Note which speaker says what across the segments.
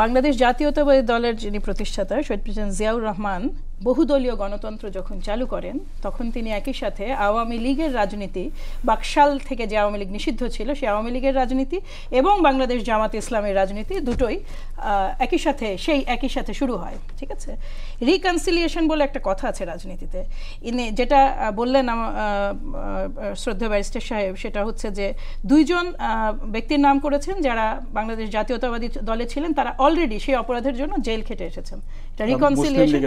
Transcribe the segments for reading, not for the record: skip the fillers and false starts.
Speaker 1: বাংলাদেশ জাতীয়তাবাদী দলের যিনি প্রতিষ্ঠাতা শহীদ প্রেসিডেন্ট জিয়াউর রহমান বহুদলীয় গণতন্ত্র যখন চালু করেন তখন তিনি একই সাথে আওয়ামী লীগের রাজনীতি, বাকশাল থেকে যে আওয়ামী লীগ নিষিদ্ধ ছিল সেই আওয়ামী লীগের রাজনীতি এবং বাংলাদেশ জামাত ইসলামের রাজনীতি দুটোই একই সাথে শুরু হয়। ঠিক আছে, রিকনসিলিয়েশন বলে একটা কথা আছে রাজনীতিতে, যেটা বললেন শ্রদ্ধেয় ব্যারিস্টার সাহেব, সেটা হচ্ছে যে দুইজন ব্যক্তির নাম করেছেন যারা বাংলাদেশ জাতীয়তাবাদী দলে ছিলেন, তারা অলরেডি সেই অপরাধের জন্য জেল খেটে এসেছেন। এটা রিকনসিলিয়েশন,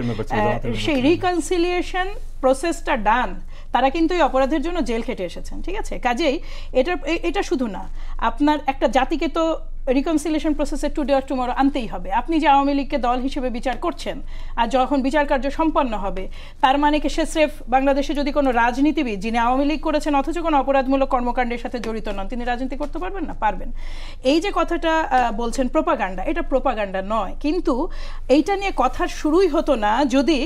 Speaker 1: সেই রিকনসিলিয়েশন প্রসেসটা ডান, তারা কিন্তু এই অপরাধের জন্য জেল খেটে এসেছেন। ঠিক আছে, কাজেই এটা শুধু না, আপনার একটা জাতিকে তো রিকনসিলিয়েশন প্রসেসে টুডে অর টুমরো আনতেই হবে। আপনি যে আওয়ামী লীগকে দল হিসেবে বিচার করছেন আর যখন বিচার কার্য সম্পন্ন হবে, তার মানে কি সে স্রেফ বাংলাদেশে যদি কোনো রাজনীতিবিদ যিনি আওয়ামী লীগ করেছেন অথচ কোনো অপরাধমূলক কর্মকাণ্ডের সাথে জড়িত নন, তিনি রাজনীতি করতে পারবেন না? পারবেন। এই যে কথাটা বলছেন প্রোপাগান্ডা, এটা প্রোপাগান্ডা নয়, কিন্তু এইটা নিয়ে কথার শুরুই হতো না যদি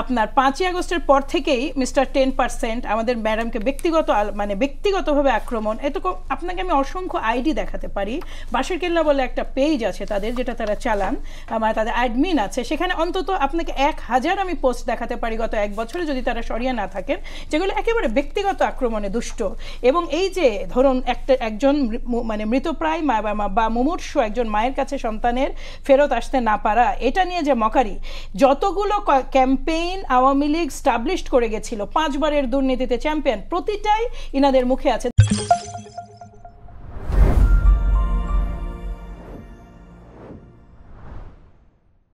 Speaker 1: আপনার 5ই আগস্টের পর থেকেই মিস্টার 10% আমাদের ম্যাডামকে ব্যক্তিগতভাবে আক্রমণ। এত আপনাকে আমি অসংখ্য আইডি দেখাতে পারি, বাসের কেল্লা বলে একটা পেজ আছে তাদের, যেটা তারা চালান, মানে তাদের অ্যাডমিন আছে, সেখানে অন্তত আপনাকে 1000 আমি পোস্ট দেখাতে পারি গত 1 বছরে, যদি তারা সরিয়ে না থাকেন, যেগুলো একেবারে ব্যক্তিগত আক্রমণে দুষ্ট। এবং এই যে ধরুন একজন মানে মৃতপ্রায় বা মুমূর্ষ একজন মায়ের কাছে সন্তানের ফেরত আসতে না পারা, এটা নিয়ে যে মকারি, যতগুলো ক্যাম্পেইন আওয়ামী লীগ স্টাবলিশড করে গেছিল, 5 বারের দুর্নীতিতে চ্যাম্পিয়ন, প্রতিটাই ইনাদের মুখে আছে।